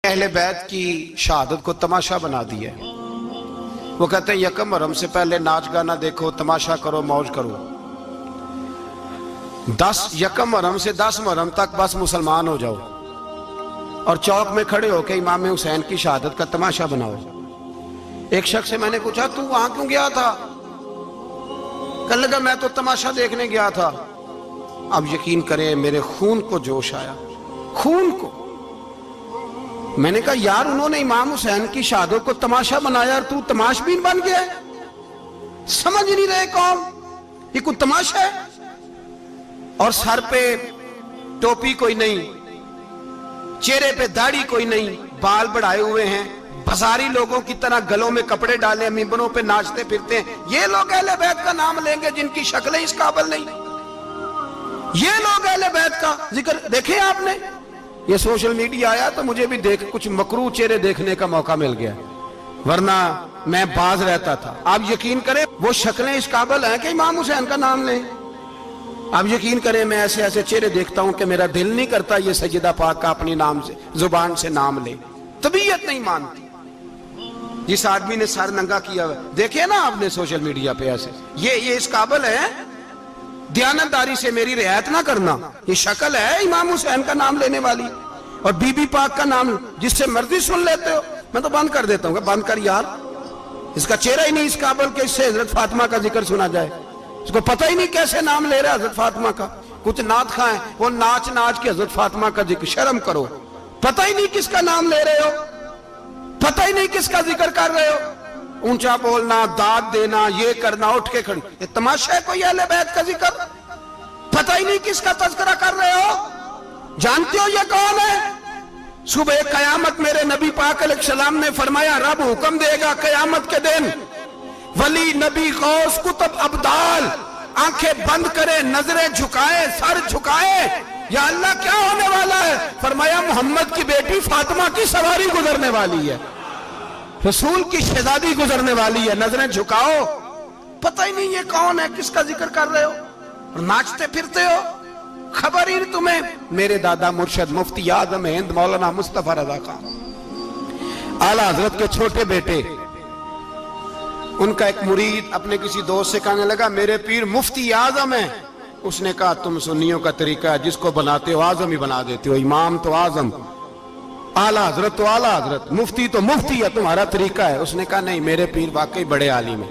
अहले बैत की शहादत को तमाशा बना दिया। वो कहते हैं यकम मुहर्रम से पहले नाच गाना देखो, तमाशा करो, मौज करो। 10 यकम मुहर्रम से 10 मुहर्रम तक बस मुसलमान हो जाओ और चौक में खड़े होकर इमाम हुसैन की शहादत का तमाशा बनाओ। एक शख्स से मैंने पूछा तू वहां क्यों गया था? कहने लगा मैं तो तमाशा देखने गया था। अब यकीन करें मेरे खून को जोश आया, खून को। मैंने कहा यार उन्होंने इमाम हुसैन की शहादत को तमाशा बनाया और तू तमाशबीन बन गया। समझ नहीं रहे कौन ये कोई तमाशा है। और सर पे टोपी कोई नहीं, चेहरे पे दाढ़ी कोई नहीं, बाल बढ़ाए हुए हैं, बाजारी लोगों की तरह गलों में कपड़े डाले, मिंबरों पे नाचते फिरते हैं। ये लोग अहले बैत का नाम लेंगे जिनकी शक्लें इस काबिल नहीं। ये लोग अहले बैत का जिक्र देखे आपने? ये सोशल मीडिया आया तो मुझे भी देख कुछ मकरू चेहरे देखने का मौका मिल गया, वरना मैं बाज रहता था। आप यकीन करें वो शक्लें इस काबिल हैं कि इमाम हुसैन का नाम लें। आप यकीन करें मैं ऐसे ऐसे चेहरे देखता हूं कि मेरा दिल नहीं करता ये सैयदा पाक का अपनी नाम से जुबान से नाम ले, तबीयत नहीं मानती। जिस आदमी ने सर नंगा किया हुआ देखे ना आपने सोशल मीडिया पे, ऐसे ये इस काबिल है दयानतदारी से मेरी रियायत ना करना। ये शक्ल है इमाम हुसैन का नाम लेने वाली, और बीबी पाक का नाम जिससे मर्जी सुन लेते हो। मैं तो बंद कर देता हूँ, बंद कर यार, इसका चेहरा ही नहीं इस काबिल के इससे हजरत फातिमा का जिक्र सुना जाए। इसको पता ही नहीं कैसे नाम ले रहा है हजरत फातिमा का। कुछ नात खाएं वो नाच नाच के हजरत फातिमा का जिक्र, शर्म करो। पता ही नहीं किसका नाम ले रहे हो, पता ही नहीं किसका जिक्र कर रहे हो। ऊंचा बोलना, दाद देना, ये करना, उठ के खड़ी, ये तमाशा है कोई अहले बैत का जिक्र? पता ही नहीं किसका तज़किरा कर रहे हो। जानते हो ये कौन है? सुबह कयामत मेरे नबी पाक अलैहिस्सलाम ने फरमाया रब हुक्म देगा कयामत के दिन, वली नबी गौस कुतुब अब्दाल आंखें बंद करे, नजरें झुकाए, सर झुकाए, या अल्लाह क्या होने वाला है? फरमाया मोहम्मद की बेटी फातिमा की सवारी गुजरने वाली है, रसूल की शहजादी गुजरने वाली है, नजरें झुकाओ। पता ही नहीं ये कौन है, किसका जिक्र कर रहे हो, और नाचते फिरते हो, खबर ही तुम्हें। मेरे दादा मुर्शद मुफ्ती आजम हिंद मौलाना मुस्तफा रजा खान आला हजरत के छोटे बेटे, उनका एक मुरीद अपने किसी दोस्त से कहने लगा मेरे पीर मुफ्ती आजम है। उसने कहा तुम सुन्नियों का तरीका है, जिसको बनाते हो आजम ही बना देते हो, इमाम तो आजम, आला हजरत तो आला हजरत, मुफ्ती तो मुफ्ती है, तुम्हारा तरीका है। उसने कहा नहीं मेरे पीर वाकई बड़े आलिम है।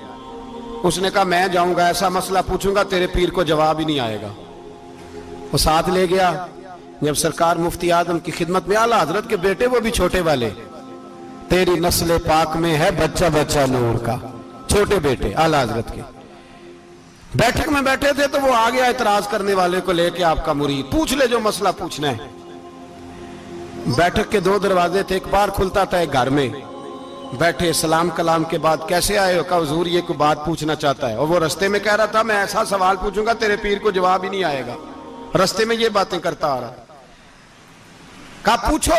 उसने कहा मैं जाऊंगा ऐसा मसला पूछूंगा तेरे पीर को जवाब ही नहीं आएगा। वो साथ ले गया। जब सरकार मुफ्ती आजम की खिदमत में, आला हजरत के बेटे वो भी छोटे वाले, तेरी नस्ल पाक में है बच्चा बच्चा नूर का, छोटे बेटे आला हजरत के। बैठक में बैठे थे तो वो आ गया इतराज करने वाले को लेके, आपका मुरीद पूछ ले जो मसला पूछना है। बैठक के 2 दरवाजे थे, एक बार खुलता था एक घर में। बैठे सलाम कलाम के बाद कैसे आए हो? कहा हुजूर ये कोई बात पूछना चाहता है। और वो रास्ते में कह रहा था मैं ऐसा सवाल पूछूंगा तेरे पीर को जवाब ही नहीं आएगा, रास्ते में ये बातें करता आ रहा। कहा पूछो।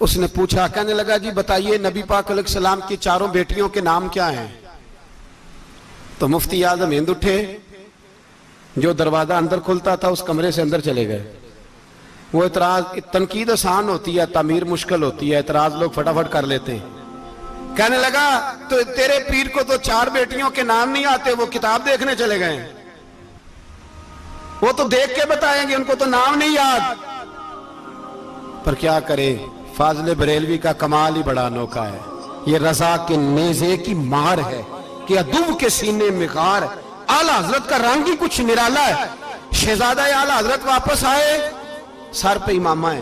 उसने पूछा, कहने लगा जी बताइए नबी पाक अलैहिस्सलाम की 4 बेटियों के नाम क्या हैं? तो मुफ्ती आजम हिंद उठे, जो दरवाजा अंदर खुलता था उस कमरे से अंदर चले गए। वो इतराज, तनकीद आसान होती है, तामीर मुश्किल होती है, इतराज लोग फटाफट कर लेते हैं। कहने लगा तो तेरे पीर को तो 4 बेटियों के नाम नहीं आते, वो किताब देखने चले गए, वो तो देख के बताएंगे, उनको तो नाम नहीं याद। पर क्या करे, फाजिल बरेलवी का कमाल ही बड़ा अनोखा है। ये रजा के नेज़े की मार है कि अदूब के सीने में गार। आला हजरत का रंग ही कुछ निराला है। शहजादा आला हजरत वापस आए, सर पे इमामा है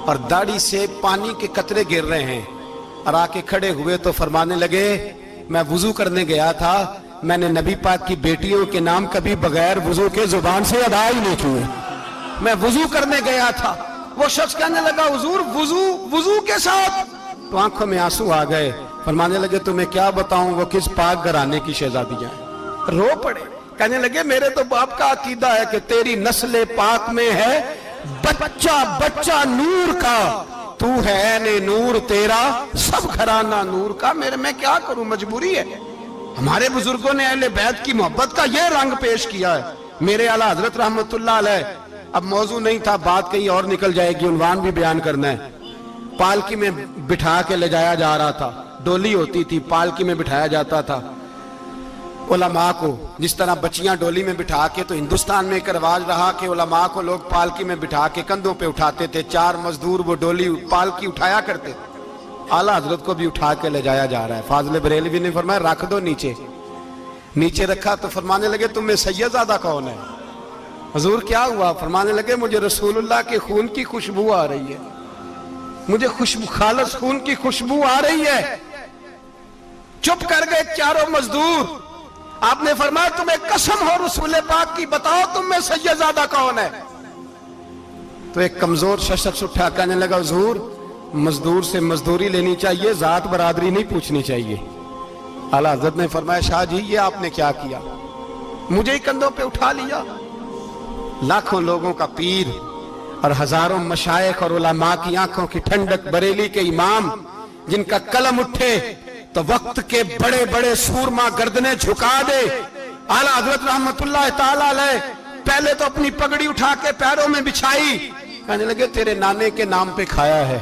और दाढ़ी से पानी के कतरे गिर रहे हैं, और आके खड़े हुए तो फरमाने लगे मैं वुजू करने गया था, मैंने नबी पाक की बेटियों के नाम कभी बगैर वुजू के जुबान से अदा ही नहीं किए, मैं वुजू करने गया था। वो शख्स कहने लगा हुजूर वुजू के साथ? तो आंखों में आंसू आ गए। फरमाने लगे तुम्हें क्या बताऊं वो किस पाक घराने की शहजादियां हैं। रो पड़े, कहने लगे मेरे तो बाप का अकीदा है कि तेरी नस्ल पाक में है बच्चा बच्चा नूर का, तू है ने नूर तेरा सब घराना नूर का। मेरे में क्या करूं, मजबूरी है। हमारे बुजुर्गों ने अहले बैत की मोहब्बत का यह रंग पेश किया है। मेरे आला हजरत रहमतुल्लाह अलैह अब मौजू नहीं था, बात कहीं और निकल जाएगी, उन्वान भी बयान करना है। पालकी में बिठा के ले जाया जा रहा था, डोली होती थी, पालकी में बिठाया जाता था उलमा को। जिस तरह बच्चियां डोली में बिठा के, तो हिंदुस्तान में एक रिवाज रहा कि उलमा को लोग पालकी में बिठा के कंधों पे उठाते थे। 4 मजदूर वो डोली पालकी उठाया करते। आला हजरत को भी उठा के ले जाया जा रहा है। फाजिल बरेलवी ने फरमाया रख दो नीचे। नीचे रखा तो फरमाने लगे तुम्हें सैयदजादा कौन है? हुजूर क्या हुआ? फरमाने लगे मुझे रसूलुल्लाह के खून की खुशबू आ रही है, मुझे खुशबू, खालिस खून की खुशबू आ रही है। चुप कर गए चारों मजदूर। आपने फरमाया तुम्हें कसम हो रसूल पाक की, बताओ तुम में सैयदजादा कौन है? तो एक कमजोर शख्स उठा कहने लगा हुजूर मजदूर से मजदूरी लेनी चाहिए, जात बरादरी नहीं पूछनी चाहिए। आला हज़रत ने फरमाया शाह जी ये आपने क्या किया, मुझे ही कंधों पे उठा लिया। लाखों लोगों का पीर और हजारों मशाइख और उलमा की आंखों की ठंडक, बरेली के इमाम जिनका कलम उठे तो वक्त के बड़े बड़े सूरमा गर्दनें झुका दे। आला हज़रत रहमतुल्लाह ताला अलैह पहले तो अपनी पगड़ी उठा के पैरों में बिछाई, कहने लगे तेरे नाने के नाम पे खाया है,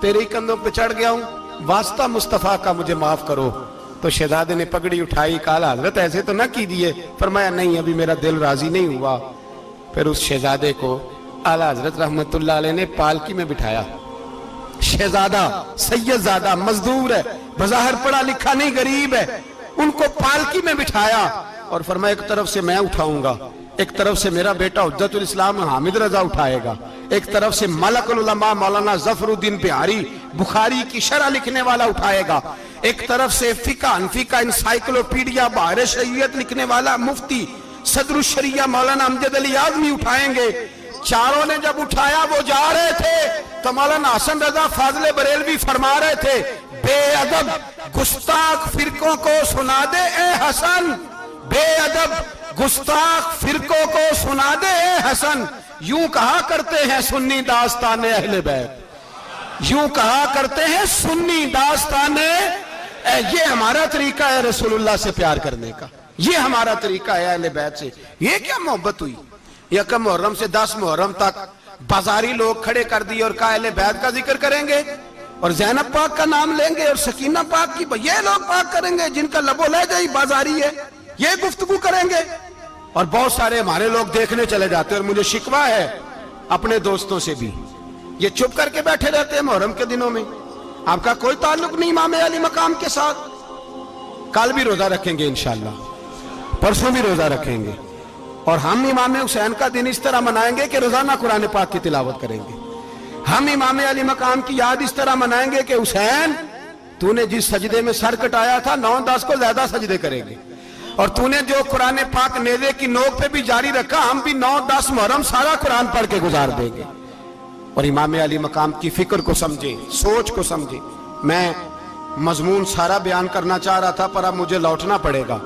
तेरे ही कंधों पे चढ़ गया हूं, वास्ता मुस्तफा का मुझे माफ करो। तो शहजादे ने पगड़ी उठाई, कहा हजरत ऐसे तो ना कीजिए। फरमाया नहीं अभी मेरा दिल राजी नहीं हुआ। फिर उस शहजादे को आला हजरत रहमतुल्लाह अलैह ने पालकी में बिठाया। शहजादा सैयदजादा मजदूर है, बज़ाहिर पढ़ा लिखा नहीं, गरीब है, उनको पालकी में बिठाया और फरमाया एक तरफ से मैं उठाऊंगा, एक तरफ से मेरा बेटा हुज्जतुल इस्लाम हामिद रजा उठाएगा, एक तरफ से मलकुल उलमा मौलाना जफरुद्दीन बिहारी बुखारी की शरह लिखने वाला उठाएगा, एक तरफ से फिका हनफी का इंसाइक्लोपीडिया बहार शरीयत लिखने वाला मुफ्ती सदरुल शरिया मौलाना अमजद अली आजमी उठाएंगे। चारों ने जब उठाया वो जा रहे थे तो मौलाना हसन रजा फाजिल बरेलवी फरमा रहे थे बेअदब गुस्ताख फिरकों को सुना दे ए हसन, बेअदब गुस्ताख फिरकों को सुना दे ए हसन। यूं कहा करते हैं सुन्नी दास्ताने अहले बैत, यूं कहा करते हैं सुन्नी दास्ताने। ये हमारा तरीका है रसूलुल्लाह से प्यार करने का, ये हमारा तरीका है अहले बैत से। ये क्या मोहब्बत हुई? यकम मुहर्रम से 10 मुहर्रम तक बाजारी लोग खड़े कर दिए और कहा अहले बैत का जिक्र करेंगे और ज़ैनब पाक का नाम लेंगे और सकीना पाक की, ये लोग पाक करेंगे जिनका लबो लहजा ही बाजारी है, ये गुफ्तगू करेंगे। और बहुत सारे हमारे लोग देखने चले जाते हैं। और मुझे शिकवा है अपने दोस्तों से भी, ये चुप करके बैठे रहते हैं मुहर्रम के दिनों में, आपका कोई ताल्लुक नहीं इमाम अली मकाम के साथ। कल भी रोजा रखेंगे इंशाअल्लाह, परसों भी रोजा रखेंगे और हम इमाम हुसैन का दिन इस तरह मनाएंगे कि रोजाना कुरान पाक की तिलावत करेंगे। हम इमाम अली मकाम की याद इस तरह मनाएंगे कि हुसैन तूने जिस सजदे में सर कटाया था 9-10 को ज्यादा सजदे करेंगे, और तूने जो कुरान पाक नेज़े की नोक पे भी जारी रखा, हम भी 9-10 मुहर्रम सारा कुरान पढ़ के गुजार देंगे। और इमाम अली मकाम की फिक्र को समझे, सोच को समझे। मैं मजमून सारा बयान करना चाह रहा था पर अब मुझे लौटना पड़ेगा।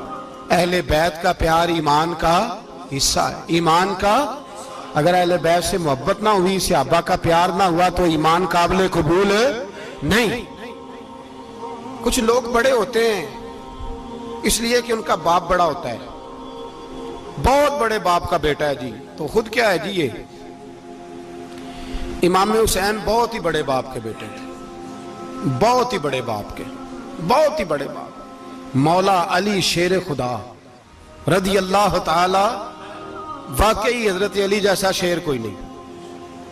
अहले बैत का प्यार ईमान का हिस्सा है, ईमान का। अगर अहले बैत से मोहब्बत ना हुई, सहाबा का प्यार ना हुआ तो ईमान काबिल कबूल नहीं। कुछ लोग बड़े होते हैं इसलिए कि उनका बाप बड़ा होता है, बहुत बड़े बाप का बेटा है जी, तो खुद क्या है जी, ये इमाम हुसैन बहुत ही बड़े बाप के बेटे थे, बहुत ही बड़े बाप के, बहुत ही बड़े बाप। मौला अली शेर खुदा रदी अल्लाह ताला, वाकई हजरत अली जैसा शेर कोई नहीं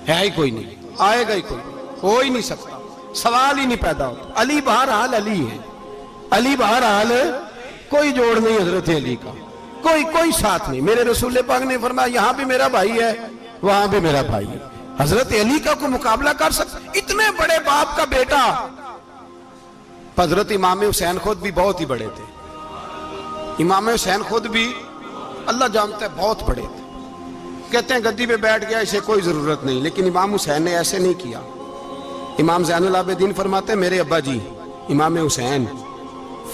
है, ही कोई नहीं, आएगा ही कोई, हो ही नहीं सकता, सवाल ही नहीं पैदा होता। अली बहरहाल अली है, अली बहरहाल कोई जोड़ नहीं हजरत अली का, कोई साथ नहीं। मेरे रसूल पाक ने फरमाया यहाँ भी मेरा भाई है, वहां भी मेरा भाई है। हजरत अली का कोई मुकाबला कर सकता? इतने बड़े बाप का बेटा। हजरत इमाम हुसैन खुद भी बहुत ही बड़े थे, इमाम हुसैन खुद भी अल्लाह जानता है बहुत बड़े थे। कहते हैं गद्दी पे बैठ गया, इसे कोई जरूरत नहीं, लेकिन इमाम हुसैन ने ऐसे नहीं किया। इमाम ज़ैनुल आबिदीन फरमाते हैं मेरे अब्बा जी इमाम हुसैन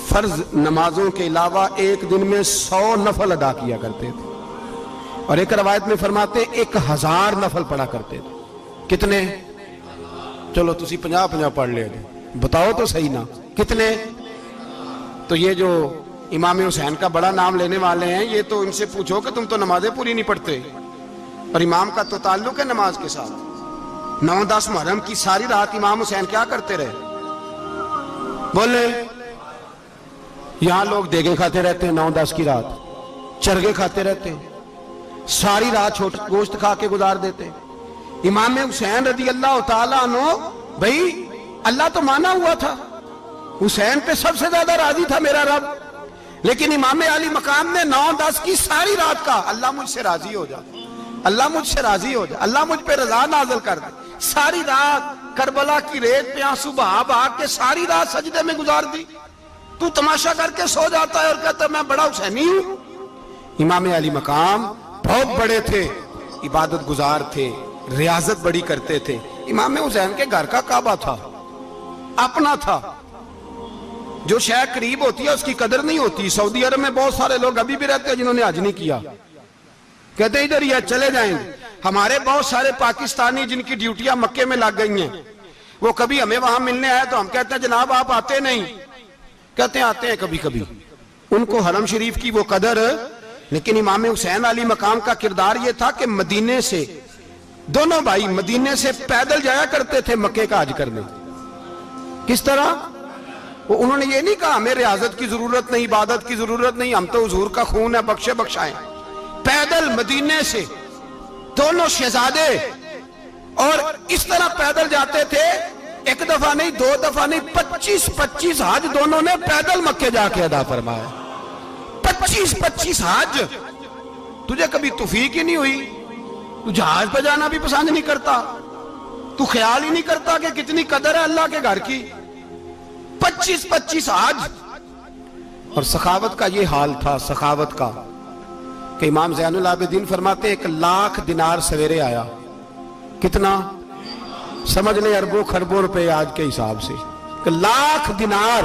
फर्ज नमाजों के अलावा एक दिन में 100 नफल अदा किया करते थे, और एक रवायत में फरमाते 1000 नफल पढ़ा करते थे। कितने? चलो तुसी 50-50 पढ़ ले, बताओ तो सही ना कितने। तो ये जो इमाम हुसैन का बड़ा नाम लेने वाले हैं, ये तो इनसे पूछो कि तुम तो नमाजें पूरी नहीं पढ़ते, और इमाम का तो ताल्लुक है नमाज के साथ। 9-10 मुहर्रम की सारी रात इमाम हुसैन क्या करते रहे? बोले, यहां लोग देगे खाते रहते हैं 9-10 की रात, चरगे खाते रहते हैं, सारी रात छोटा गोश्त खा के गुजार देते। इमाम हुसैन रज़ी अल्लाह तआला अन्हु, भाई अल्लाह तो माना हुआ था, हुसैन पे सबसे ज्यादा राजी था मेरा रब, लेकिन इमाम अली मकाम ने 9-10 की सारी रात का अल्लाह मुझसे राजी हो जा, अल्लाह मुझसे राजी हो जा, अल्लाह मुझ पे रजा नाज़िल कर दे। सारी रात करबला की रेत पे आंसू बहा बहा के सारी रात सजदे में गुजार दी। तू तमाशा करके सो जाता है और कहता मैं बड़ा हुसैनी हूं। इमाम अली मकाम बहुत बड़े थे, इबादत गुजार थे, रियाजत बड़ी करते थे। इमाम हुसैन के घर का काबा था, अपना था। जो शय करीब होती है उसकी कदर नहीं होती। सऊदी अरब में बहुत सारे लोग अभी भी रहते हैं जिन्होंने हज नहीं किया, कहते इधर ही चले जाएंगे। हमारे बहुत सारे पाकिस्तानी जिनकी ड्यूटियां मक्के में लग गई हैं, वो कभी हमें वहां मिलने आए तो हम कहते हैं जनाब आप आते नहीं, कहते हैं आते हैं कभी कभी। उनको हरम शरीफ की वो कदर। लेकिन इमाम हुसैन अली मकाम का किरदार ये था कि मदीने से दोनों भाई मदीने से पैदल जाया करते थे मक्के का हज करने। किस तरह? वो उन्होंने ये नहीं कहा हमें रियाजत की जरूरत नहीं, इबादत की जरूरत नहीं, हम तो हुजूर का खून है, बख्शे बख्शाएं। पैदल मदीने से दोनों शहजादे और इस तरह पैदल जाते थे। एक दफा नहीं, 2 दफा नहीं, 25-25 हज दोनों ने पैदल मक्के जाके अदा फरमाया। 25-25 हज। तुझे कभी तौफीक ही नहीं हुई? तू जहाज पर जाना भी पसंद नहीं करता, तू ख्याल ही नहीं करता कि कितनी कदर है अल्लाह के घर की। 25-25 हज। और सखावत का ये हाल था, सखावत का, कि इमाम ज़ैनुल आबिदीन फरमाते 1 लाख दिनार सवेरे आया। कितना? समझ ले अरबों खरबों रुपए आज के हिसाब से, 1 लाख दिनार।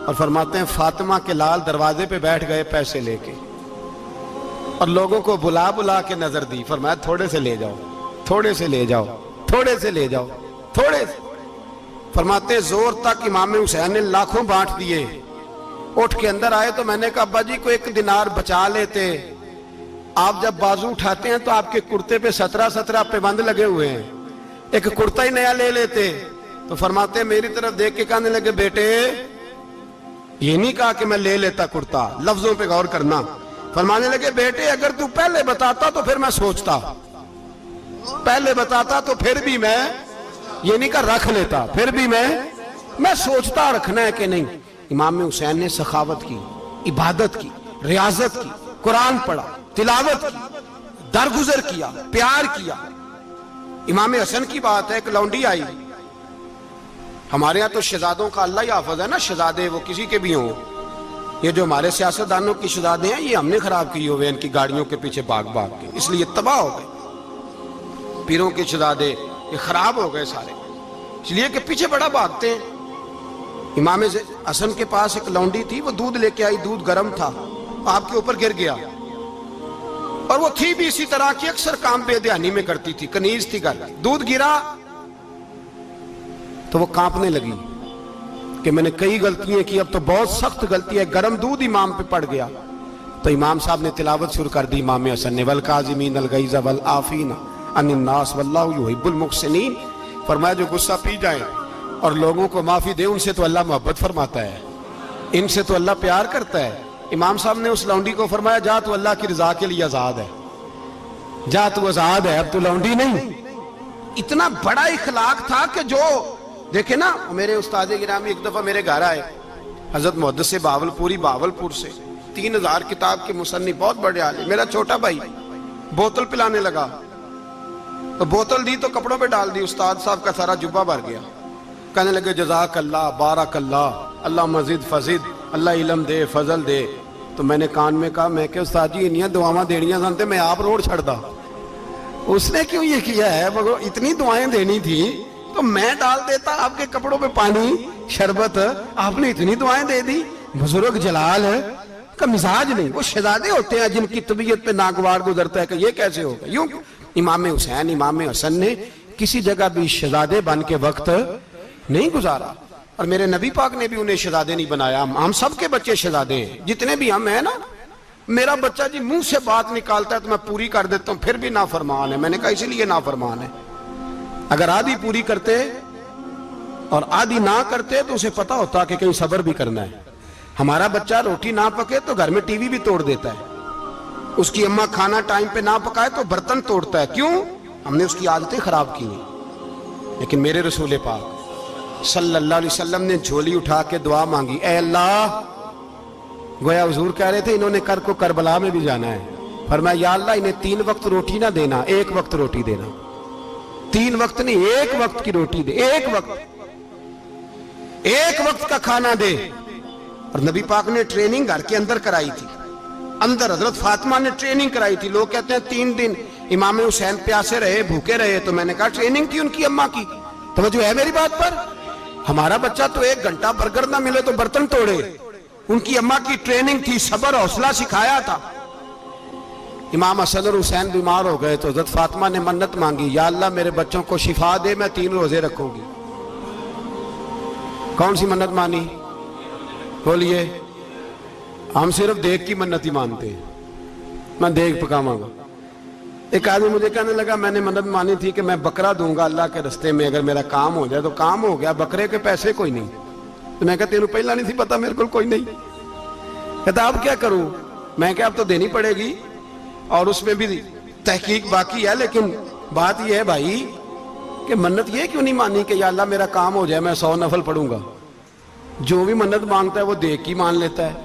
और फरमाते हैं फातिमा के लाल दरवाजे पे बैठ गए पैसे लेके, और लोगों को बुला बुला के नजर दी। फरमाया थोड़े से ले जाओ, थोड़े से ले जाओ, थोड़े से ले जाओ, थोड़े से। फरमाते जोर तक इमाम हुसैन ने लाखों बांट दिए। उठ के अंदर आए तो मैंने कहा अब्बा जी को 1 दिनार बचा लेते। आप जब बाजू उठाते हैं तो आपके कुर्ते पे 17 पैबंद लगे हुए हैं, एक कुर्ता ही नया ले लेते। तो फरमाते मेरी तरफ देख के कहने लगे बेटे ये नहीं कहा कि मैं ले लेता कुर्ता, लफ्जों पे गौर करना। फरमाने लगे बेटे अगर तू पहले बताता तो फिर मैं सोचता, पहले बताता तो फिर भी मैं ये नहीं कर रख लेता, फिर भी मैं सोचता रखना है कि नहीं। इमाम हुसैन ने सखावत की, इबादत की, रियाजत की, कुरान पढ़ा, तिलावत की, दरगुजर किया, प्यार किया। इमाम हसन की बात है, एक लौंडी आई। हमारे यहाँ तो शहजादों का अल्लाह ही हाफिज है ना, शहजादे वो किसी के भी हों। ये जो हमारे सियासतदानों की शहजादे हैं ये हमने खराब किए हुए, इनकी गाड़ियों के पीछे भाग भाग के, इसलिए तबाह हो गए। पीरों के शहजादे ये खराब हो गए सारे, इसलिए कि पीछे बड़ा भागते हैं। इमाम हसन के पास एक लौंडी थी, वो दूध लेके आई, दूध गर्म था, आपके ऊपर गिर गया। और वो थी भी इसी तरह की, अक्सर काम बेध्यानी में करती थी, कनीज थी घर। दूध गिरा तो वो कांपने लगी कि मैंने कई गलतियां की, अब तो बहुत सख्त गलती है। गर्म दूध इमाम पे पड़ गया तो इमाम साहब ने तिलावत शुरू कर दी। इमाम हसन ने वल काज़िमीन अल गैज़ वल आफीना अनिन नास वल्लाहु युहिब्बुल मुहसिनीन। फरमाया जो गुस्सा पी जाए और लोगों को माफी दे, उनसे तो अल्लाह मोहब्बत फरमाता है, इनसे तो अल्लाह प्यार करता है। इमाम साहब ने उस लौंडी को फरमाया जा तू अल्लाह की रजा के लिए आजाद है, जा तू आजाद है, अब तू लौंडी नहीं। इतना बड़ा इखलाक था कि जो देखे ना, मेरे उस्ताद गिरामी एक दफा मेरे घर आए, हजरत मुहद्दिस से बावलपुर से 3000 किताब के मुसन्निफ, बहुत बड़े आलिम। मेरा छोटा भाई बोतल पिलाने लगा तो बोतल दी तो कपड़ों पे डाल दी, उस्ताद साहब का सारा जुब्बा भर गया। कहने लगे जज़ाक अल्लाह, बारक अल्लाह, अल्लाह मजीद फजीद, अल्लाह इलम दे, फजल दे। तो मैंने कान में कहा, मैं क्या उस्ताद जी इन्नियां दुआवां देनियां सन ते मैं आप रोड छड़दा। उसने क्यों ये किया है, मगर इतनी दुआएं देनी थी तो मैं डाल देता आपके कपड़ों पे पानी शरबत, आपने इतनी दुआएं दे दी। बुजुर्ग जलाल है का मिजाज नहीं, वो शहजादे होते हैं जिनकी तबीयत पे नागवार गुजरता है कि ये कैसे होगा। यूं इमाम हुसैन इमाम हसन ने किसी जगह भी शहजादे बन के वक्त नहीं गुजारा, और मेरे नबी पाक ने भी उन्हें शहजादे नहीं बनाया। हम सबके बच्चे शहजादे हैं, जितने भी हम हैं ना, मेरा बच्चा जी मुंह से बात निकालता है तो मैं पूरी कर देता हूं, फिर भी नाफरमान है। मैंने कहा इसलिए नाफरमान है। अगर आधी पूरी करते और आधी ना करते तो उसे पता होता कि कहीं सब्र भी करना है। हमारा बच्चा रोटी ना पके तो घर में टीवी भी तोड़ देता है। उसकी अम्मा खाना टाइम पे ना पकाए तो बर्तन तोड़ता है। क्यों? हमने उसकी आदतें खराब की हैं। लेकिन मेरे रसूल पाक सल्लल्लाहु अलैहि वसल्लम ने झोली उठा के दुआ मांगी, ऐ अल्लाह, गोया हुजूर कह रहे थे इन्होंने कर को करबला में भी जाना है। फरमाया या अल्लाह इन्हें 3 वक्त रोटी ना देना, 1 वक्त रोटी देना। 3 वक्त नहीं, 1 वक्त की रोटी दे। 1 वक्त का खाना दे। और नबी पाक ने ट्रेनिंग घर के अंदर कराई थी। अंदर हजरत फातिमा ने ट्रेनिंग कराई थी। लोग कहते हैं 3 दिन इमाम हुसैन प्यासे रहे, भूखे रहे। तो मैंने कहा ट्रेनिंग थी उनकी अम्मा की। तवज्जो है मेरी बात पर? हमारा बच्चा तो 1 घंटा बर्गर ना मिले तो बर्तन तोड़े। उनकी अम्मा की ट्रेनिंग थी, सब्र हौसला सिखाया था। इमाम हसन और हुसैन बीमार हो गए तो हजरत फातिमा ने मन्नत मांगी, या अल्लाह मेरे बच्चों को शिफा दे, मैं 3 रोजे रखूंगी। कौन सी मन्नत मानी? बोलिए। हम सिर्फ देख की मन्नत ही मानते हैं, मैं देख पकाऊंगा। एक आदमी मुझे कहने लगा मैंने मन्नत मानी थी कि मैं बकरा दूंगा अल्लाह के रास्ते में, अगर मेरा काम हो जाए। तो काम हो गया, बकरे के पैसे कोई नहीं। तो मैं कहता तेरे पहला नहीं थी पता, मेरे को कोई नहीं। कहता अब क्या करूं? मैं क्या अब तो देनी पड़ेगी और उसमें भी तहकीक बाकी है। लेकिन बात यह है भाई कि मन्नत ये क्यों नहीं मानी कि या अल्लाह मेरा काम हो जाए, मैं 100 नफल पढ़ूंगा। जो भी मन्नत मांगता है वो देख की मान लेता है।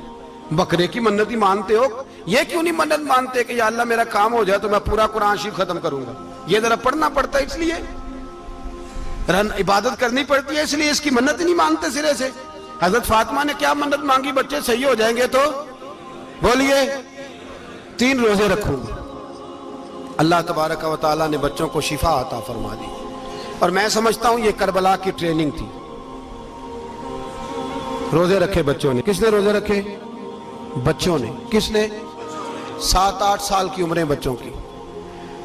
बकरे की मन्नत ही मानते हो, ये क्यों नहीं मन्नत मानते कि या अल्लाह मेरा काम हो जाए तो मैं पूरा कुरान शरीफ खत्म करूंगा। ये जरा पढ़ना पड़ता है, इसलिए इबादत करनी पड़ती है, इसलिए इसकी मन्नत ही नहीं मानते सिरे से। हजरत फातिमा ने क्या मन्नत मांगी? बच्चे सही हो जाएंगे तो बोलिए 3 रोजे रखूंगा। अल्लाह तबारक व तआला ने बच्चों को शिफा अता फरमा दी। और मैं समझता हूं ये करबला की ट्रेनिंग थी। रोजे रखे बच्चों ने। किसने रोजे रखे? बच्चों ने। किसने? 7-8 साल की उम्रें बच्चों की।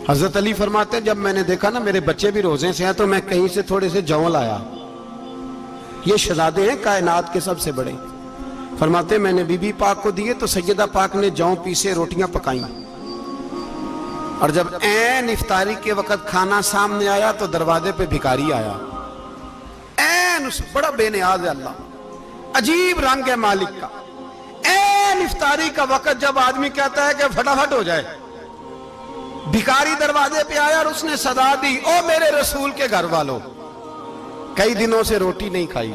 हजरत अली फरमाते जब मैंने देखा ना मेरे बच्चे भी रोजे से हैं तो मैं कहीं से थोड़े से जौ लाया। ये शहजादे हैं कायनात के सबसे बड़े। फरमाते मैंने बीबी पाक को दिए तो सैयदा पाक ने जौ पीसे रोटियां पकाई। और जब ऐन इफ्तारी के वक्त खाना सामने आया तो दरवाजे पे भिखारी आया। ऐन उस बड़ा बेनियाज है अल्लाह, अजीब रंग है मालिक का। ऐन इफ्तारी का वक्त जब आदमी कहता है कि फटाफट हो जाए, भिखारी दरवाजे पे आया और उसने सदा दी, ओ मेरे रसूल के घर वालों, कई दिनों से रोटी नहीं खाई।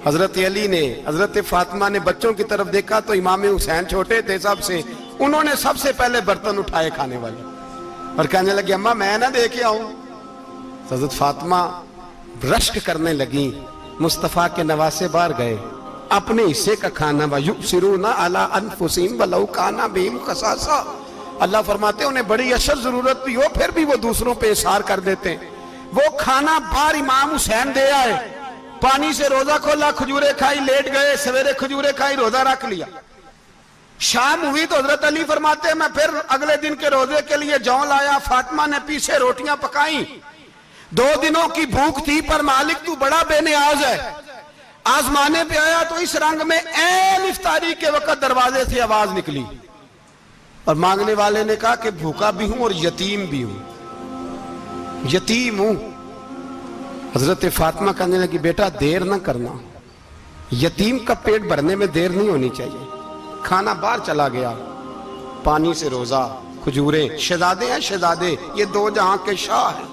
हजरत अली ने, हजरत फातिमा ने बच्चों की तरफ देखा तो इमाम हुसैन छोटे थे सबसे, उन्होंने सबसे पहले बर्तन उठाए खाने वाले और कहने लगे अम्मा मैं ना दे के आऊं। हजरत फातिमा रश्क करने लगी। मुस्तफा के नवासे बाहर गए, अपने हिस्से का खाना युसिरूना अला अनफुसिहिम वलौ काना बिहिम खसासा। अल्लाह फरमाते उन्हें बड़ी अशद जरूरत भी हो फिर भी वो दूसरों पे इशार कर देते हैं। वो खाना बाहर इमाम हुसैन दे आए, पानी से रोजा खोला, खजूरे खाई, लेट गए, सवेरे खजूरे खाई, रोजा रख लिया। शाम हुई तो हजरत अली फरमाते मैं फिर अगले दिन के रोजे के लिए जौ लाया, फातिमा ने पीछे रोटियां पकाई। 2 दिनों की भूख थी पर मालिक तू बड़ा बेनियाज है। आजमाने पे आया तो इस रंग में ऐन इफ्तारी के वक्त दरवाजे से आवाज निकली और मांगने वाले ने कहा कि भूखा भी हूं और यतीम भी हूं, यतीम हूं। हजरत फातिमा कहने लगी बेटा देर ना करना, यतीम का पेट भरने में देर नहीं होनी चाहिए। खाना बाहर चला गया, पानी से रोजा, खजूरे। शहजादे हैं शहजादे, ये 2 जहां के शाह हैं,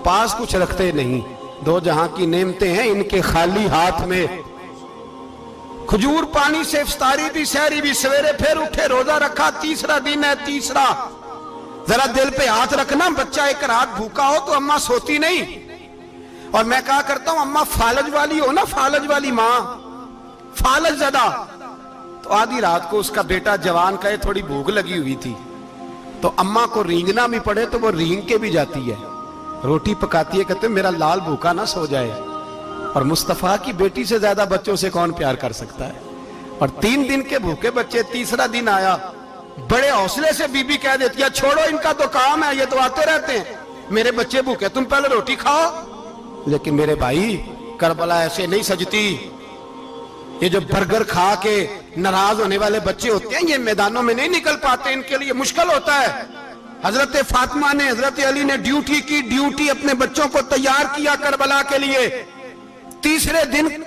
पास कुछ रखते नहीं, 2 जहां की नेमतें हैं इनके खाली हाथ में। खजूर पानी से इफ्तारी भी, सहरी भी, सवेरे फिर उठे, रोजा रखा। 3रा दिन है, 3रा। जरा दिल पे हाथ रखना, बच्चा एक रात भूखा हो तो अम्मा सोती नहीं। और मैं कहा करता हूं अम्मा फालज वाली हो ना, फालज वाली माँ, फालज ज्यादा। तो आधी रात को उसका बेटा जवान का थोड़ी भूख लगी हुई थी तो अम्मा को रींगना भी पड़े तो वो रींग के भी जाती है, रोटी पकाती है, कहते मेरा लाल भूखा ना सो जाए। और मुस्तफा की बेटी से ज्यादा बच्चों से कौन प्यार कर सकता है। और 3 दिन के भूखे बच्चे, 3रा दिन आया, बड़े हौसले से बीबी कह देती है छोड़ो इनका तो काम है, ये तो आते रहते हैं, मेरे बच्चे भूखे, तुम पहले रोटी खाओ। लेकिन मेरे भाई करबला ऐसे नहीं सजती। ये जो बर्गर खा के नाराज होने वाले बच्चे होते हैं, ये मैदानों में नहीं निकल पाते, इनके लिए मुश्किल होता है। हजरत फातिमा ने, हजरत अली ने ड्यूटी की, ड्यूटी अपने बच्चों को तैयार किया करबला के लिए। तीसरे दिन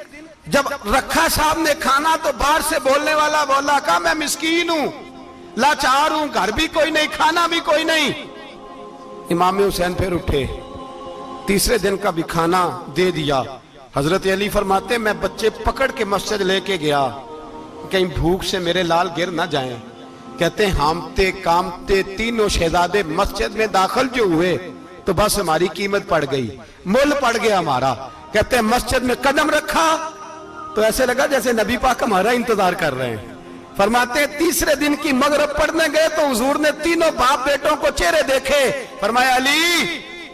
जब रखा साहब ने खाना, तो बाहर से बोलने वाला बोला, कहा मैं मिस्कीन हूं, लाचार हूं, घर भी कोई नहीं, खाना भी कोई नहीं। इमाम हुसैन फिर उठे, तीसरे दिन का भी खाना दे दिया। हजरत अली फरमाते, मैं बच्चे पकड़ के मस्जिद लेके गया, कहीं भूख से मेरे लाल गिर ना जाएं। कहते हामते कामते तीनों शहजादे मस्जिद में दाखिल जो हुए, तो बस हमारी कीमत पड़ गई, मुल पड़ गया हमारा। कहते मस्जिद में कदम रखा तो ऐसे लगा जैसे नबी पाक हमारा इंतजार कर रहे हैं। फरमाते तीसरे दिन की मगरिब पढ़ने गए तो हुजूर ने तीनों बाप बेटों को चेहरे देखे। फरमाया, अली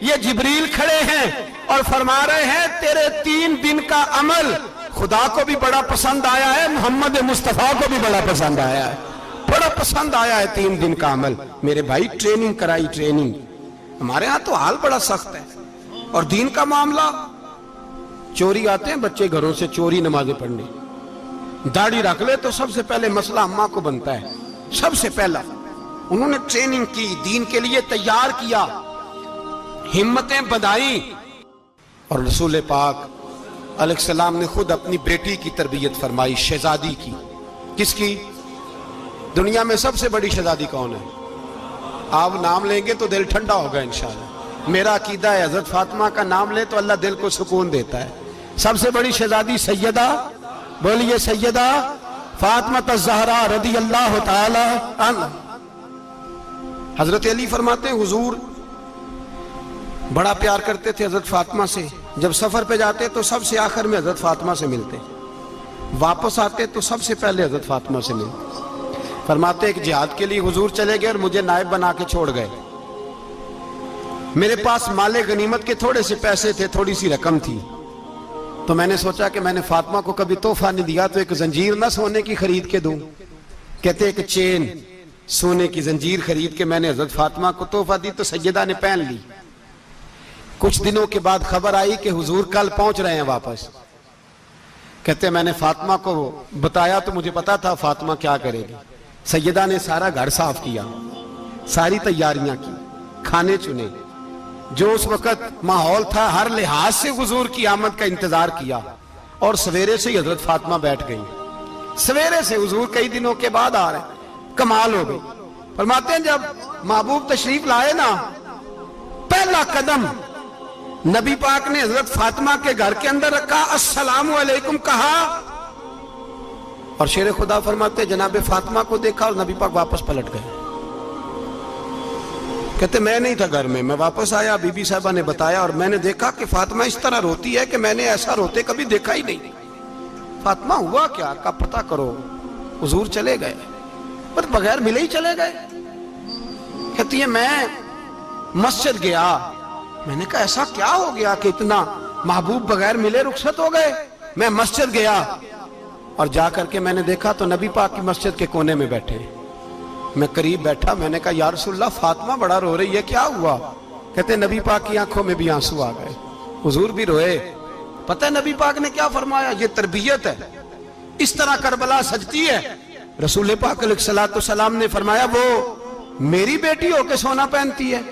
ये जिब्रील खड़े हैं और फरमा रहे हैं तेरे 3 दिन का अमल खुदा को भी बड़ा पसंद आया है, मोहम्मद मुस्तफा को भी बड़ा पसंद आया है, बड़ा पसंद आया है 3 दिन का अमल। मेरे भाई ट्रेनिंग कराई, ट्रेनिंग। हमारे यहाँ तो हाल बड़ा सख्त है। और दीन का मामला, चोरी आते हैं बच्चे घरों से चोरी नमाजें पढ़ने, दाढ़ी रख ले तो सबसे पहले मसला अम्मा को बनता है। सबसे पहला उन्होंने ट्रेनिंग की, दीन के लिए तैयार किया, हिम्मतें बधाई। और रसूल पाक अलैहिस्सलाम ने खुद अपनी बेटी की तरबियत फरमाई, शहजादी की। किसकी? दुनिया में सबसे बड़ी शहजादी कौन है? आप नाम लेंगे तो दिल ठंडा होगा इंशाअल्लाह। मेरा अकीदा है, हजरत फातिमा का नाम ले तो अल्लाह दिल को सुकून देता है। सबसे बड़ी शहजादी सैयदा, बोलिए सैयदा फातिमा ज़हरा रदी अल्लाह ताला अन्हा। हजरत अली फरमाते हैं हुजूर बड़ा प्यार करते थे हजरत फातिमा से। जब सफर पे जाते तो सबसे आखिर में हजरत फातिमा से मिलते, वापस आते तो सबसे पहले हजरत फातिमा से मिलते। फरमाते एक जिहाद के लिए हुजूर चले गए और मुझे नायब बना के छोड़ गए। मेरे पास माले गनीमत के थोड़े से पैसे थे, थोड़ी सी रकम थी, तो मैंने सोचा कि मैंने फातिमा को कभी तोहफा नहीं दिया, तो एक जंजीर ना सोने की खरीद के दूं। कहते एक चेन सोने की जंजीर खरीद के मैंने हजरत फातिमा को तोहफा दी, तो सैयदा ने पहन ली। कुछ दिनों के बाद खबर आई कि हुजूर कल पहुंच रहे हैं वापस। कहते मैंने फातिमा को बताया तो मुझे पता था फातिमा क्या करेगी। सैयदा ने सारा घर साफ किया, सारी तैयारियां की, खाने चुने, जो उस वक्त माहौल था हर लिहाज से हुजूर की आमद का इंतजार किया। और सवेरे से ही हजरत फातिमा बैठ गई। सवेरे से हुजूर कई दिनों के बाद आ रहे, कमाल हो गई। फरमाते हैं जब महबूब तशरीफ लाए ना, पहला कदम नबी पाक ने हजरत फातिमा के घर के अंदर रखा, अस्सलामु अलैकुम कहा, और शेर खुदा फरमाते जनाबे फातिमा को देखा और नबी पाक वापस पलट गए। कहते मैं नहीं था घर में, मैं वापस आया, बीबी साहबा ने बताया और मैंने देखा कि फातिमा इस तरह रोती है कि मैंने ऐसा रोते कभी देखा ही नहीं। फातिमा हुआ क्या का पता करो। हुजूर चले गए, पर बगैर मिले ही चले गए। कहती है मैं मस्जिद गया, मैंने कहा ऐसा क्या हो गया कि इतना महबूब बगैर मिले रुखसत हो गए। मैं मस्जिद गया और जाकर के मैंने देखा तो नबी पाक की मस्जिद के कोने में बैठे। मैं करीब बैठा, मैंने कहा या रसूलल्लाह फातिमा बड़ा रो रही है, क्या हुआ? कहते नबी पाक की आंखों में भी आंसू आ गए, हुजूर भी रोए। पता है नबी पाक ने क्या फरमाया? ये तरबियत है, इस तरह करबला सजती है। रसूल पाक अलैहिस्सलाम ने फरमाया वो मेरी बेटी होके सोना पहनती है,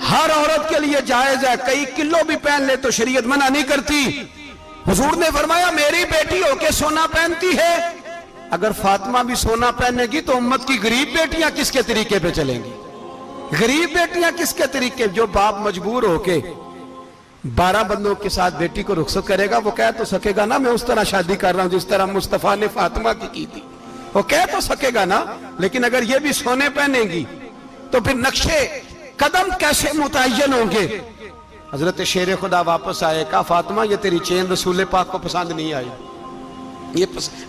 हर औरत के लिए जायज है, कई किलो भी पहन ले तो शरीयत मना नहीं करती। हुजूर ने फरमाया मेरी बेटी होके सोना पहनती है, अगर फातिमा भी सोना पहनेगी तो उम्मत की गरीब बेटियां किसके तरीके पे चलेंगी? गरीब बेटियां किसके तरीके? जो बाप मजबूर होके 12 बंदों के साथ बेटी को रुखसत करेगा, वो कह तो सकेगा ना मैं उस तरह शादी कर रहा हूं जिस तरह मुस्तफा ने फातिमा की थी, वो कह तो सकेगा ना। लेकिन अगर ये भी सोने पहनेगी तो फिर नक्शे कदम कैसे मुतय्यन होंगे? हजरत शेर खुदा वापस आए, कहा फातिमा ये तेरी चेन रसूल पाक को पसंद नहीं आई।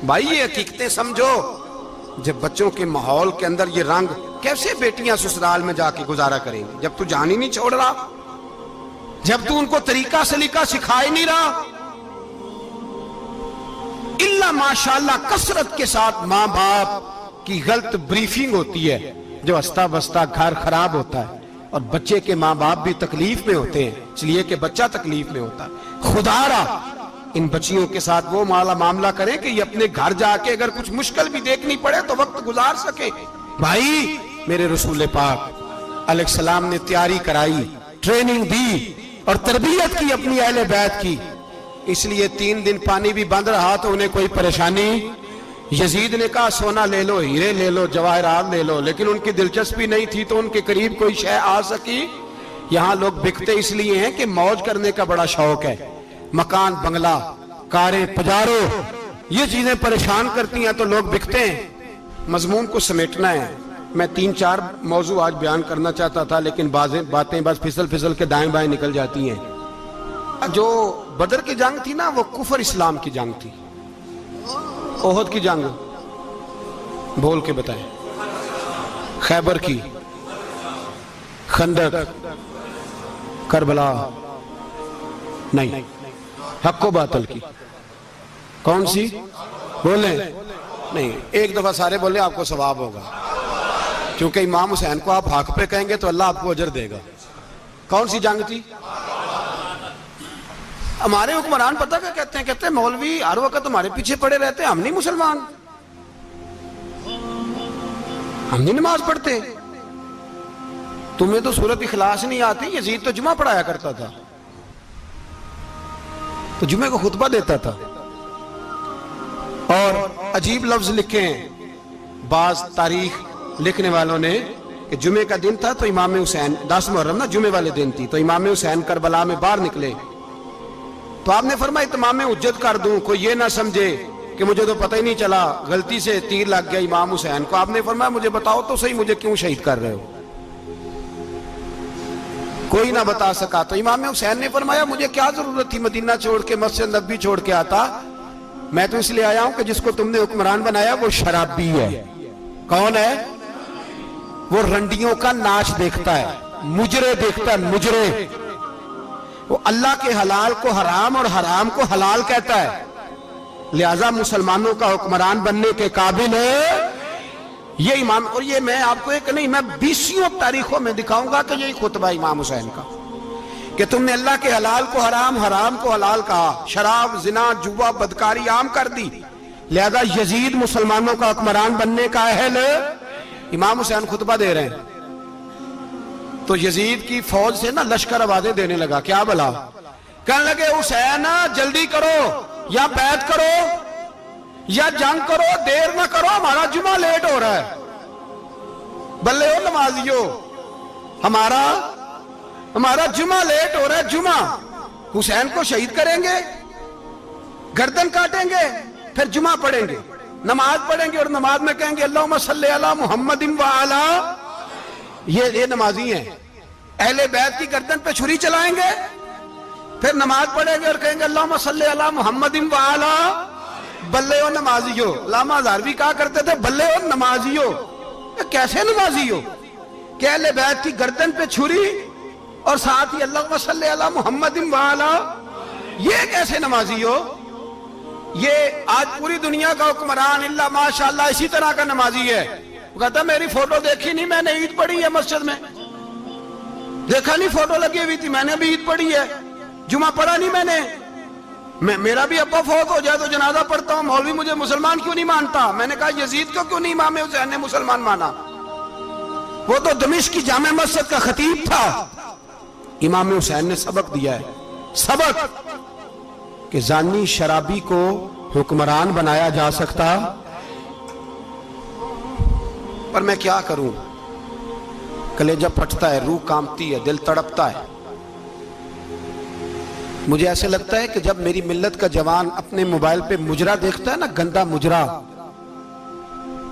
भाई ये हकीकतें समझो। जब बच्चों के माहौल के अंदर ये रंग, कैसे बेटियां ससुराल में जाके गुजारा करेंगी जब तू जान ही नहीं छोड़ रहा, जब तू उनको तरीका सलीका सिखा ही नहीं रहा। इल्ला माशाअल्लाह कसरत के साथ माँ बाप की गलत ब्रीफिंग होती है, जो हंसता बसता घर खराब होता है और बच्चे के माँ बाप भी तकलीफ में होते हैं, इसलिए कि बच्चा तकलीफ में होता है। खुदारा इन बच्चियों के साथ वो मामला करें कि ये अपने घर जाके अगर कुछ मुश्किल भी देखनी पड़े तो वक्त गुजार सके। भाई मेरे रसूल पाक अलैहिस्सलाम ने तैयारी कराई, ट्रेनिंग दी और तरबियत की अपनी अहले बैत की, इसलिए 3 दिन पानी भी बंद रहा तो उन्हें कोई परेशानी। यजीद ने कहा सोना ले लो, हीरे ले लो, जवाहरात ले लो, लेकिन उनकी दिलचस्पी नहीं थी तो उनके करीब कोई शय आ सकी। यहाँ लोग बिकते इसलिए हैं कि मौज करने का बड़ा शौक है, मकान बंगला कारें पजारो ये चीजें परेशान करती हैं तो लोग बिकते हैं। मजमून को समेटना है, मैं 3-4 मौजू आज बयान करना चाहता था लेकिन बातें बस फिसल के दाएं बाएं निकल जाती हैं। जो बदर की जंग थी ना वो कुफर इस्लाम की जंग थी। ओहद की जंग बोल के बताएं, खैबर की, खंदक, करबला नहीं, हक्को बातल की, कौन सी बोले नहीं, एक दफा सारे बोले आपको सवाब होगा, क्योंकि इमाम हुसैन को आप हक पे कहेंगे तो अल्लाह आपको अजर देगा। कौन सी जंग थी? हमारे हुक्मरान पता क्या कहते हैं? कहते हैं मौलवी हर वक्त हमारे पीछे पड़े रहते हैं, हम नहीं मुसलमान, हम नहीं नमाज पढ़ते, तुम्हें तो सूरत इखलास नहीं आती। यजीद तो जुमा पढ़ाया करता था, तो जुमे को खुतबा देता था। और अजीब लफ्ज लिखे हैं बाज तारीख लिखने वालों ने कि जुमे का दिन था तो इमाम हुसैन 10 मुहर्रम ना जुमे वाले दिन थी, तो इमाम हुसैन करबला में बाहर निकले तो आपने फरमाया इत्माम हुज्जत कर दूं, कोई ये ना समझे कि मुझे तो पता ही नहीं चला, गलती से तीर लग गया इमाम हुसैन को। आपने फरमाया मुझे बताओ तो सही, मुझे क्यों शहीद कर रहे हो? कोई ना बता सका तो इमाम हुसैन ने फरमाया मुझे क्या जरूरत थी मदीना छोड़ के मस्जिद नबी छोड़ के आता, मैं तो इसलिए आया हूं कि जिसको तुमने हुक्मरान बनाया वो शराबी है। कौन है वो? रंडियों का नाच देखता है, मुजरे देखता है, मुजरे। वो अल्लाह के हलाल को हराम और हराम को हलाल कहता है, लिहाजा मुसलमानों का हुक्मरान बनने के काबिल है ये इमाम। और ये मैं आपको एक नहीं, मैं 20 तारीखों में दिखाऊंगा कि यही खुतबा इमाम हुसैन का कि तुमने अल्लाह के हलाल को हराम, हराम को हलाल कहा, शराब जिना जुआ बदकारी आम कर दी, लिहाजा यजीद मुसलमानों का हुक्मरान बनने का अहल है। इमाम हुसैन खुतबा दे रहे हैं तो यजीद की फौज से ना लश्कर आवाजें देने लगा, क्या भला? कहने लगे हुसैन जल्दी करो, या बैत करो या जंग करो, देर ना करो, हमारा जुमा लेट हो रहा है। बल्ले हो नमाजियो, हमारा जुमा लेट हो रहा है। जुमा हुसैन को शहीद करेंगे, गर्दन काटेंगे, फिर जुमा पढ़ेंगे, नमाज पढ़ेंगे और नमाज में कहेंगे अल्लाहुम्मा सल्ली अला मुहम्मदिन व अला, ये नमाजी हैं। अहले बैत की गर्दन पे छुरी चलाएंगे, फिर नमाज पढ़ेंगे और कहेंगे अल्लाहुम्मा सल्ली अला मुहम्मदिन व अला, बल्ले हो नमाजियो। लामा हज़ारवी कहा करते थे बल्ले हो नमाजियो। कैसे नमाजियो? कि अहले बैत की गर्दन पे छुरी और साथ ही अल्लाहुम्मा सल्ली अला मुहम्मदिन व अला, ये कैसे नमाजियो? ये आज पूरी दुनिया का हुक्मरान इल्ला माशाअल्लाह इसी तरह का नमाजी है। वो कहता मेरी फोटो देखी नहीं, मैंने ईद पढ़ी है मस्जिद में, देखा नहीं फोटो लगी हुई थी, मैंने भी ईद पढ़ी है, जुमा पढ़ा नहीं मैंने, मेरा भी अब्बा फौत हो जाए तो जनाजा पढ़ता हूं, मौलवी मुझे मुसलमान क्यों नहीं मानता? मैंने कहा यजीद को क्यों नहीं इमाम हुसैन ने मुसलमान माना? वो तो दमिश्क की जामे मस्जिद का खतीब था। इमाम हुसैन ने सबक दिया है, सबक कि जानी शराबी को हुक्मरान बनाया जा सकता, पर मैं क्या करूं, कलेजा फटता है, रूह कांपती है, दिल तड़पता है। मुझे ऐसे लगता है कि जब मेरी मिल्लत का जवान अपने मोबाइल पे मुजरा देखता है ना, गंदा मुजरा,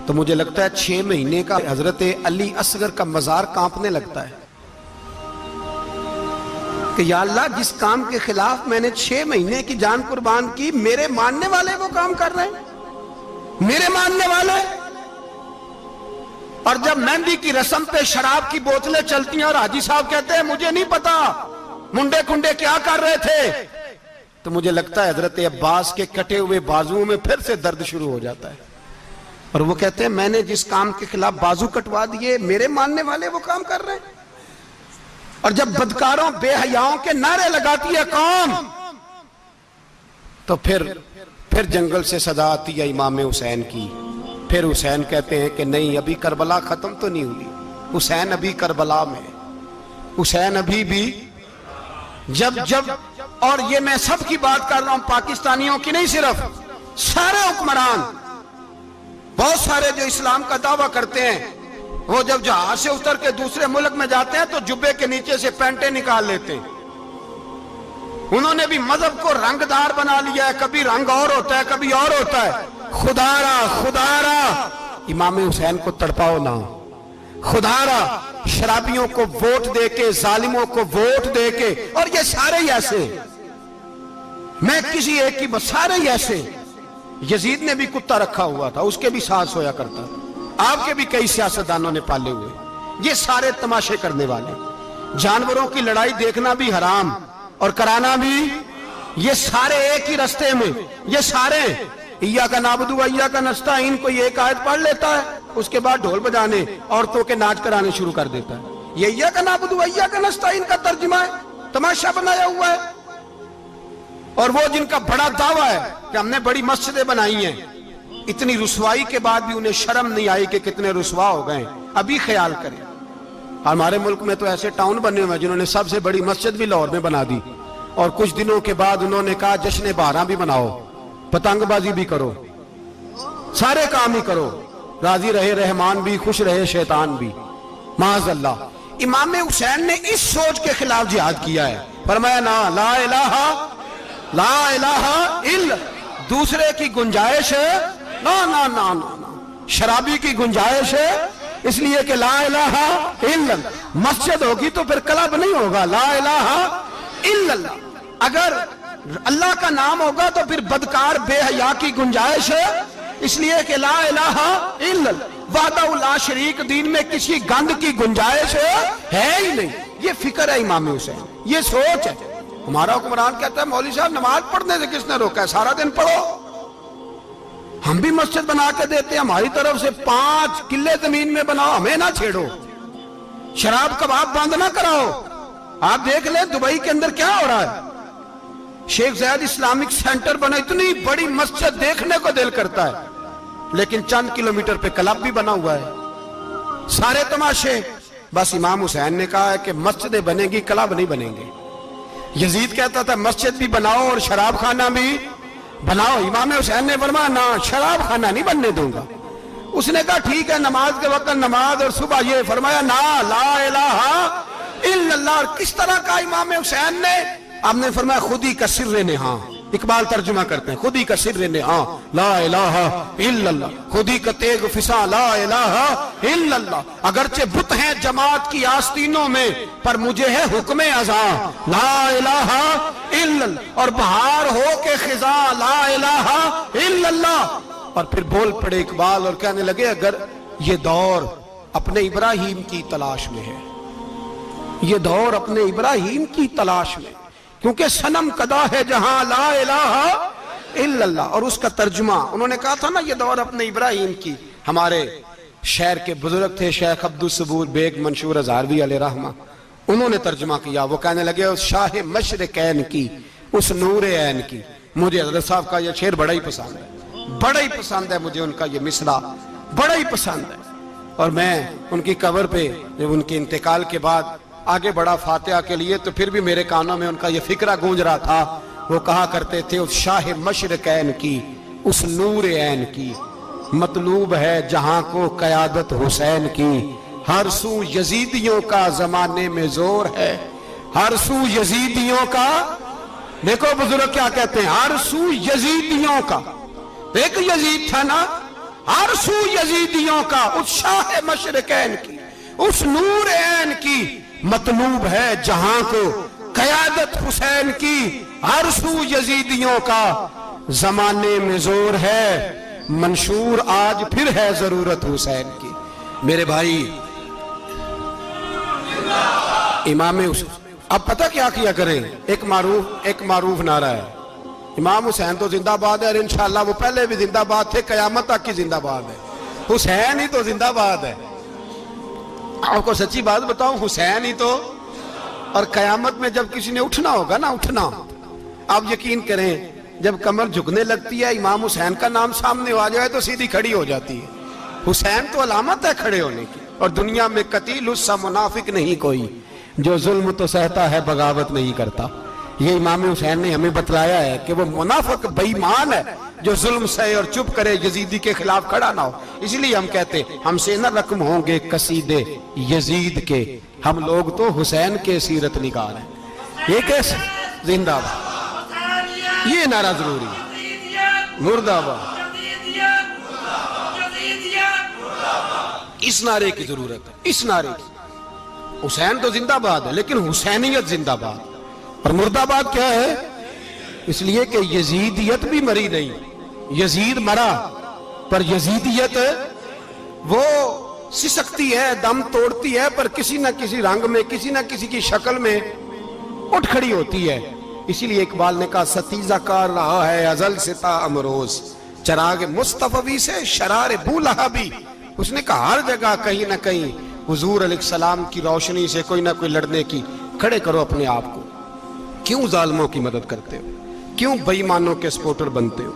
तो मुझे लगता है 6 महीने का हजरत अली असगर का मजार कांपने लगता है कि या अल्लाह जिस काम के खिलाफ मैंने 6 महीने की जान कुर्बान की, मेरे मानने वाले वो काम कर रहे हैं, मेरे मानने वाले। और जब मेहंदी की रस्म पे शराब की बोतलें चलती हैं और हाजी साहब कहते हैं मुझे नहीं पता मुंडे कुंडे क्या कर रहे थे, तो मुझे लगता है हजरत अब्बास के कटे हुए बाजुओं में फिर से दर्द शुरू हो जाता है। और वो कहते हैं मैंने जिस काम के खिलाफ बाजू कटवा दिए, मेरे मानने वाले वो काम कर रहे हैं। और जब बदकारों बेहयाओं के नारे लगाती है कौम तो फिर जंगल से सदा आती है इमाम हुसैन की। फिर हुसैन कहते हैं कि नहीं, अभी करबला खत्म तो नहीं हुई, हुसैन अभी करबला में, हुसैन अभी भी जब और ये मैं सब की बात कर रहा हूं, पाकिस्तानियों की नहीं, सिर्फ सारे हुक्मरान, बहुत सारे जो इस्लाम का दावा करते हैं, वो जब जहाज से उतर के दूसरे मुल्क में जाते हैं तो जुब्बे के नीचे से पैंटें निकाल लेते हैं। उन्होंने भी मजहब को रंगदार बना लिया है, कभी रंग और होता है कभी और होता है। खुदारा इमाम हुसैन को तड़पाओ ना, खुदारा शराबियों को वोट देके, जालिमों को वोट देके, और ये सारे ही ऐसे, मैं किसी एक की, सारे ही ऐसे। यजीद ने भी कुत्ता रखा हुआ था, उसके भी साथ सोया करता था, आपके भी कई सियासतदानों ने पाले हुए। ये सारे तमाशे करने वाले, जानवरों की लड़ाई देखना भी हराम और कराना भी, ये सारे एक ही रास्ते में, ये सारे इय्या का नाबुदु व इय्या का नस्ताईन, कोई एक आयत पढ़ लेता है, उसके बाद ढोल बजाने, औरतों के नाच कराने शुरू कर देता है। ये इय्या का नाबुदु व इय्या का नस्ताईन का तर्जुमा है, तमाशा बनाया हुआ है। और वो जिनका बड़ा दावा है कि हमने बड़ी मस्जिदें बनाई हैं, इतनी रुसवाई के बाद भी उन्हें शर्म नहीं आई कि कितने रुसवा हो गए। अभी ख्याल करें, हमारे मुल्क में तो ऐसे टाउन बने हुए हैं जिन्होंने सबसे बड़ी मस्जिद भी लाहौर में बना दी, और कुछ दिनों के बाद उन्होंने कहा जश्न बारह भी बनाओ, पतंगबाजी भी करो, सारे काम ही करो, राजी रहे रहमान भी, खुश रहे शैतान भी। माज़अल्लाह, इमाम हुसैन ने इस सोच के खिलाफ जिहाद किया है। फरमाया ना, ला इलाहा इल्ला, दूसरे की गुंजाइश है ना ना ना ना ना, शराबी की गुंजाइश है, इसलिए कि ला इलाहा इल्ला, मस्जिद होगी तो फिर क्लब नहीं होगा, ला इलाहा इल्लल्लाह। अगर अल्लाह का नाम होगा तो फिर बदकार बेहया की गुंजाइश है, इसलिए कि ला इलाहा इल्लल्लाह, वहदहु ला शरीक, दीन में किसी गंद की गुंजाइश है ही नहीं। ये फिक्र है इमाम हुसैन, ये सोच है। हमारा हुक्मरान कहता है मौलवी साहब नमाज पढ़ने से किसने रोका है, सारा दिन पढ़ो। हम भी मस्जिद बना के देते हैं, हमारी तरफ से 5 किले जमीन में बनाओ, हमें ना छेड़ो, शराब कबाब बंद ना कराओ। आप देख ले दुबई के अंदर क्या हो रहा है, शेख ज़ायद इस्लामिक सेंटर बना, इतनी बड़ी मस्जिद देखने को दिल करता है, लेकिन चंद किलोमीटर पे क्लब भी बना हुआ है, सारे तमाशे। बस इमाम हुसैन ने कहा है कि मस्जिदें बनेगी, क्लब नहीं बनेंगे। यजीद कहता था मस्जिद भी बनाओ और शराब खाना भी बनाओ। इमाम हुसैन ने फरमाया ना, शराब खाना नहीं बनने दूंगा। उसने कहा ठीक है, नमाज के वक्त नमाज और सुबह ये। फरमाया ना, ला इलाहा इल्लल्लाह। किस तरह का इमाम हुसैन ने, आपने फरमाया खुद ही का सिर्र ने, हाँ, इकबाल तर्जुमा करते हैं, खुद ही का सिर्र ने, हाँ, ला इलाहा इल्लल्लाह, खुद ही का तेग फिसा, ला इलाहा इल्लल्लाह। अगरचे बुत हैं जमात की आस्तीनों में, पर मुझे है हुक्म अज़ा, ला इलाहा इल्लल्लाह। और बहार हो के खिजा, ला इलाहा इल्लल्लाह। और फिर बोल पड़े इकबाल और कहने लगे अगर ये दौर अपने इब्राहिम की तलाश में है, ये दौर अपने इब्राहिम की तलाश में, क्योंकि सनम कदा है जहां ला इलाहा इल्लल्लाह। और उसका तर्जुमा उन्होंने कहा था ना, ये दौर अपने इब्राहिम की। हमारे शहर के बुजुर्ग थे शेख अब्दुल सबूर बेग मंशूर हजारवी अलैहि रहमा, उन्होंने तर्जुमा किया। वो कहने लगे उस शाह मशरिकैन की, उस नूर ऐन की। मुझे हज़रत साहब का ये शेर बड़ा ही पसंद है, बड़ा ही पसंद है मुझे, उनका ये मिसरा बड़ा ही पसंद है। और मैं उनकी कब्र पे जब उनके इंतकाल के बाद आगे बढ़ा फातिहा के लिए, तो फिर भी मेरे कानों में उनका ये फिक्रा गूंज रहा था। वो कहा करते थे उस शाह मशरिकैन की, उस नूर ऐन की, मतलूब है जहां को क़यादत हुसैन की। हर सू यजीदियों का जमाने में जोर है, हर सू यजीदियों का। देखो बुजुर्ग क्या कहते हैं, हर सू यजीदियों का। एक यजीद था ना, हर सू यजीदियों का, उस शाह मशरिकैन की, उस नूर ऐन की, मतलूब है जहां को क़यादत हुसैन की। हर सू यजीदियों का जमाने में जोर है, मंशूर आज फिर है जरूरत हुसैन की। मेरे भाई इमाम हुसैन, अब पता क्या किया करें, एक मारूफ नारा है, इमाम हुसैन तो जिंदाबाद है, और इंशाअल्लाह वो पहले भी जिंदाबाद थे, कयामत तक की जिंदाबाद है। हुसैन ही तो जिंदाबाद है। आपको सच्ची बात बताऊं, हुसैन ही तो। और कयामत में जब किसी ने उठना होगा ना, उठना, आप यकीन करें जब कमर झुकने लगती है, इमाम हुसैन का नाम सामने आ जाए तो सीधी खड़ी हो जाती है। हुसैन तो अलामत है खड़े होने की। और दुनिया में कतील उससा मुनाफिक नहीं कोई, जो जुल्म तो सहता है बगावत नहीं करता। ये इमाम हुसैन ने हमें बतलाया है कि वो मुनाफिक बेईमान है जो जुल्म सहे और चुप करे, यजीदी के खिलाफ खड़ा ना हो। इसलिए हम कहते हमसे न रकम होंगे कसीदे यजीद के, हम लोग तो हुसैन के सीरत निगार हैं। ये कैसे जिंदाबाद, ये नारा जरूरी है। मुर्दाबाद, इस नारे की जरूरत है, इस नारे की। हुसैन तो जिंदाबाद है, लेकिन हुसैनियत जिंदाबाद। और मुर्दाबाद क्या है? इसलिए कि यजीदियत भी मरी नहीं, यजीद मरा, पर यजीदियत वो सिसकती है, दम तोड़ती है, पर किसी ना किसी रंग में, किसी ना किसी की शक्ल में उठ खड़ी होती है। इसीलिए इकबाल ने कहा सतीजा कार रहा है अजल से ता अमरोज, चराग मुस्तफवी से शरार बूलहा भी। उसने कहा हर जगह कहीं ना कहीं हुजूर अलैहिस्सलाम की रोशनी से कोई ना कोई लड़ने की। खड़े करो अपने आप को। क्यों जालिमों की मदद करते हो? क्यों बेईमानों के सपोर्टर बनते हो?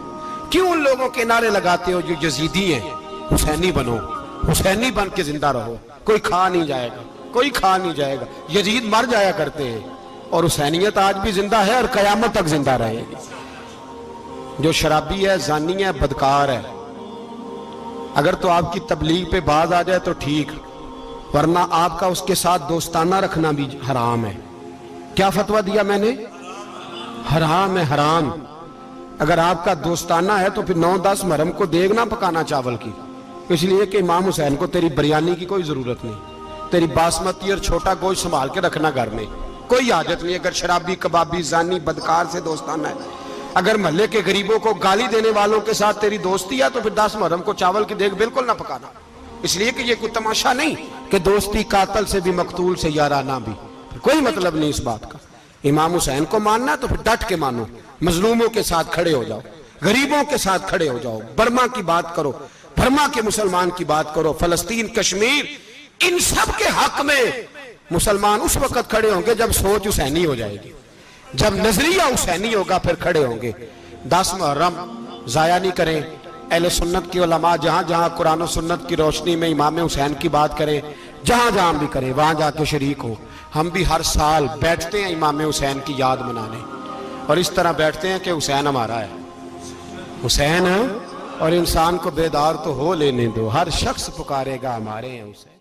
क्यों उन लोगों के नारे लगाते हो जो यजीदी हैं? हुसैनी बनो, हुसैनी बन के जिंदा रहो। कोई खा नहीं जाएगा, कोई खा नहीं जाएगा। यजीद मर जाया करते हैं और हुसैनियत आज भी जिंदा है और कयामत तक जिंदा रहेगी। जो शराबी है, जानी है, बदकार है, अगर तो आपकी तबलीग पे बाज आ जाए तो ठीक, वरना आपका उसके साथ दोस्ताना रखना भी हराम है। क्या फतवा दिया मैंने? हराम है, हराम। अगर आपका दोस्ताना है तो फिर 9-10 मुहर्रम को देग ना पकाना चावल की, इसलिए कि इमाम हुसैन को तेरी बिरयानी की कोई जरूरत नहीं। तेरी बासमती और छोटा गोश्त संभाल के रखना घर में, कोई आदत नहीं। अगर शराबी, कबाबी, जानी, बदकार से दोस्ताना है, अगर महल्ले के गरीबों को गाली देने वालों के साथ तेरी दोस्ती है तो फिर 10 मुहर्रम को चावल की देग बिल्कुल ना पकाना। इसलिए कि ये कोई तमाशा नहीं कि दोस्ती कातल से भी, मकतूल से याराना भी, कोई मतलब नहीं इस बात का। इमाम हुसैन को मानना तो फिर डट के मानो, मजलूमों के साथ खड़े हो जाओ, गरीबों के साथ खड़े हो जाओ, बर्मा की बात करो, बर्मा के मुसलमान की बात करो, फलस्तीन, कश्मीर, इन सब के हक में मुसलमान उस वक्त खड़े होंगे जब सोच हुसैनी हो जाएगी, जब नजरिया हुसैनी होगा, फिर खड़े होंगे। 10 मुहर्रम जाया नहीं करें। अहले सुन्नत की उलमा जहां जहां कुरान और सुन्नत की रोशनी में इमाम हुसैन की बात करें, जहां जहां भी करें, वहां जाके शरीक हो। हम भी हर साल बैठते हैं इमाम हुसैन की याद मनाने, और इस तरह बैठते हैं कि हुसैन हमारा है, हुसैन है, और इंसान को बेदार तो हो लेने दो, हर शख्स पुकारेगा हमारे हैं हुसैन।